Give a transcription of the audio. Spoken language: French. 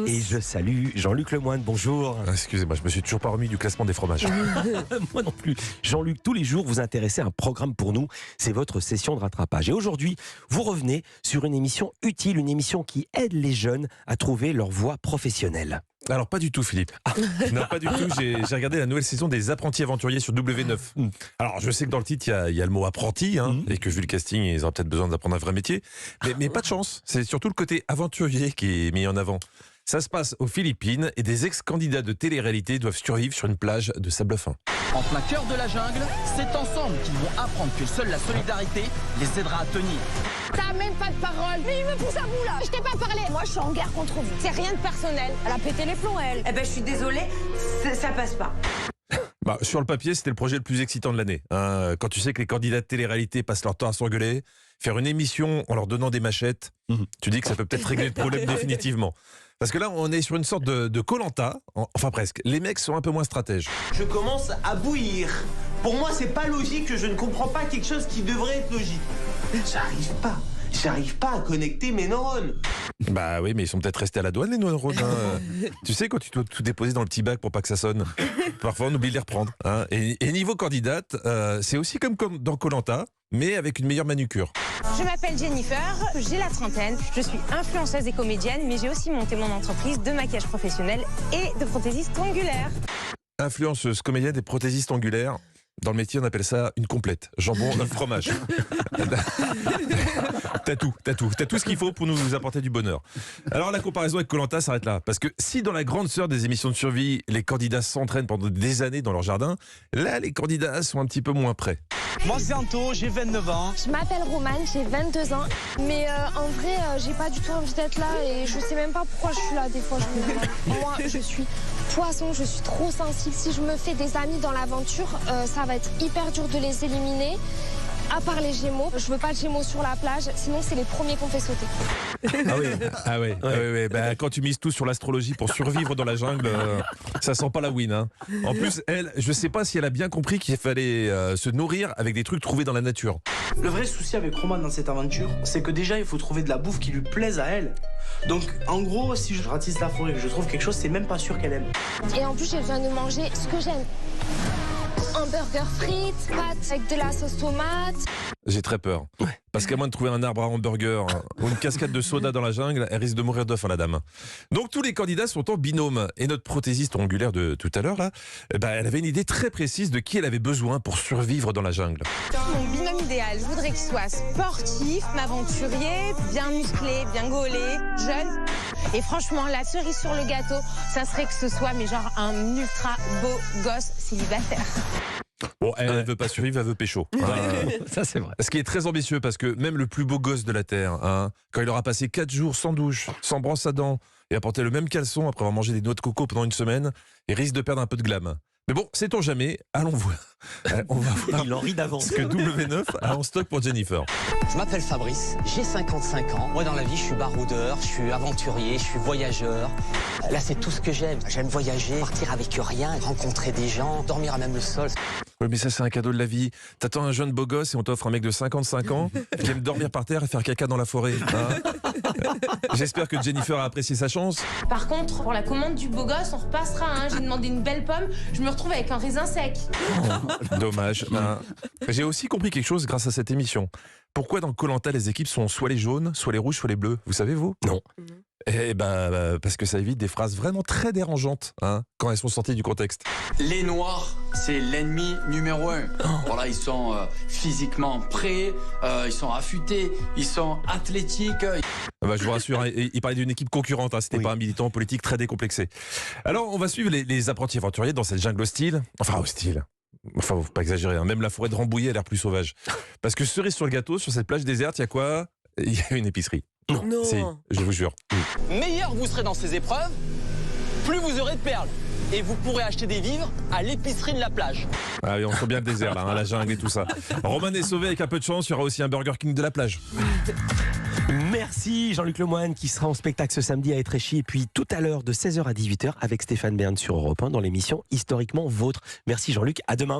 Et je salue Jean-Luc Lemoyne, bonjour. Excusez-moi, je me suis toujours pas remis du classement des fromages. Moi non plus. Jean-Luc, tous les jours, vous intéressez à un programme pour nous. C'est votre session de rattrapage. Et aujourd'hui, vous revenez sur une émission utile, une émission qui aide les jeunes à trouver leur voie professionnelle. Alors pas du tout, Philippe. Non, pas du tout. J'ai regardé la nouvelle saison des Apprentis Aventuriers sur W9. Alors je sais que dans le titre, il y a le mot apprenti, et que vu le casting, ils ont peut-être besoin d'apprendre un vrai métier. Mais pas de chance. C'est surtout le côté aventurier qui est mis en avant. Ça se passe aux Philippines et des ex-candidats de télé-réalité doivent survivre sur une plage de sable fin. En plein cœur de la jungle, c'est ensemble qu'ils vont apprendre que seule la solidarité les aidera à tenir. T'as même pas de parole. Lui, il me pousse à bout là. Je t'ai pas parlé. Moi, je suis en guerre contre vous. C'est rien de personnel. Elle a pété les plombs, elle. Eh ben, je suis désolée, ça passe pas. Sur le papier, c'était le projet le plus excitant de l'année. Quand tu sais que les candidats de télé-réalité passent leur temps à s'engueuler, faire une émission en leur donnant des machettes, tu dis que ça peut peut-être régler le problème définitivement. Parce que là, on est sur une sorte de Koh-Lanta, enfin presque. Les mecs sont un peu moins stratèges. Je commence à bouillir. Pour moi, c'est pas logique, je ne comprends pas quelque chose qui devrait être logique. J'arrive pas à connecter mes neurones. Bah oui, mais ils sont peut-être restés à la douane, les neurones. Tu sais, quand tu dois tout déposer dans le petit bac pour pas que ça sonne, parfois on oublie de les reprendre. Et niveau candidate, c'est aussi comme dans Koh-Lanta, mais avec une meilleure manucure. Je m'appelle Jennifer, j'ai la trentaine, je suis influenceuse et comédienne, mais j'ai aussi monté mon entreprise de maquillage professionnel et de prothésiste ongulaire. Influenceuse, comédienne et prothésiste ongulaire. Dans le métier, on appelle ça une complète. Jambon, œuf, fromage. T'as tout ce qu'il faut pour nous apporter du bonheur. Alors la comparaison avec Koh-Lanta s'arrête là. Parce que si dans la grande sœur des émissions de survie, les candidats s'entraînent pendant des années dans leur jardin, là les candidats sont un petit peu moins prêts. Moi, c'est Anto, j'ai 29 ans. Je m'appelle Romane, j'ai 22 ans. Mais en vrai, j'ai pas du tout envie d'être là et je sais même pas pourquoi je suis là des fois. Moi, je suis poisson, je suis trop sensible. Si je me fais des amis dans l'aventure, ça va être hyper dur de les éliminer. À part les Gémeaux, je veux pas de Gémeaux sur la plage, sinon c'est les premiers qu'on fait sauter. Ah oui. Bah, quand tu mises tout sur l'astrologie pour survivre dans la jungle, ça sent pas la win. En plus, elle, je sais pas si elle a bien compris qu'il fallait se nourrir avec des trucs trouvés dans la nature. Le vrai souci avec Romane dans cette aventure, c'est que déjà, il faut trouver de la bouffe qui lui plaise à elle. Donc, en gros, si je ratisse la forêt et que je trouve quelque chose, c'est même pas sûr qu'elle aime. Et en plus, j'ai besoin de manger ce que j'aime. Un burger frites, pâtes avec de la sauce tomate. J'ai très peur. Parce qu'à moins de trouver un arbre à hamburger ou une cascade de soda dans la jungle, elle risque de mourir de faim, la dame. Donc tous les candidats sont en binôme. Et notre prothésiste ongulaire de tout à l'heure, là, elle avait une idée très précise de qui elle avait besoin pour survivre dans la jungle. Mon binôme idéal, je voudrais qu'il soit sportif, aventurier, bien musclé, bien gaulé, jeune. Et franchement, la cerise sur le gâteau, ça serait que ce soit genre un ultra beau gosse célibataire. Bon, elle veut pas survivre, elle veut pécho. Ça, c'est vrai. Ce qui est très ambitieux, parce que même le plus beau gosse de la Terre, quand il aura passé 4 jours sans douche, sans brosse à dents, et a porté le même caleçon après avoir mangé des noix de coco pendant une semaine, il risque de perdre un peu de glam. Mais bon, sait-on jamais, allons voir. On va voir Il en rit d'avance. ce que W9 a en stock pour Jennifer. Je m'appelle Fabrice, j'ai 55 ans. Moi, dans la vie, je suis baroudeur, je suis aventurier, je suis voyageur. Là, c'est tout ce que j'aime. J'aime voyager, partir avec rien, rencontrer des gens, dormir à même le sol. Oui, mais ça, c'est un cadeau de la vie. T'attends un jeune beau gosse et on t'offre un mec de 55 ans qui aime dormir par terre et faire caca dans la forêt. J'espère que Jennifer a apprécié sa chance. Par contre, pour la commande du beau gosse, on repassera. J'ai demandé une belle pomme, je me retrouve avec un raisin sec. Dommage. J'ai aussi compris quelque chose grâce à cette émission. Pourquoi dans Koh-Lanta, les équipes sont soit les jaunes, soit les rouges, soit les bleus? Vous savez, vous? Non. Eh ben, parce que ça évite des phrases vraiment très dérangeantes quand elles sont sorties du contexte. Les Noirs, c'est l'ennemi numéro 1. Voilà, ils sont physiquement prêts, ils sont affûtés, ils sont athlétiques. Je vous rassure, il parlait d'une équipe concurrente, c'était pas un militant politique très décomplexé. Alors, on va suivre les apprentis aventuriers dans cette jungle hostile. Enfin, hostile. Faut pas exagérer, même la forêt de Rambouillet a l'air plus sauvage. Parce que cerise sur le gâteau, sur cette plage déserte, il y a quoi? Il y a une épicerie. Non. Si, je vous jure. Meilleur vous serez dans ces épreuves, plus vous aurez de perles. Et vous pourrez acheter des vivres à l'épicerie de la plage. Ah oui, on sent bien le désert, là, la jungle et tout ça. Roman est sauvé avec un peu de chance, il y aura aussi un Burger King de la plage. Merci Jean-Luc Lemoyne qui sera en spectacle ce samedi à Étréchy et puis tout à l'heure de 16h à 18h avec Stéphane Bern sur Europe 1 dans l'émission Historiquement Vôtre. Merci Jean-Luc, à demain.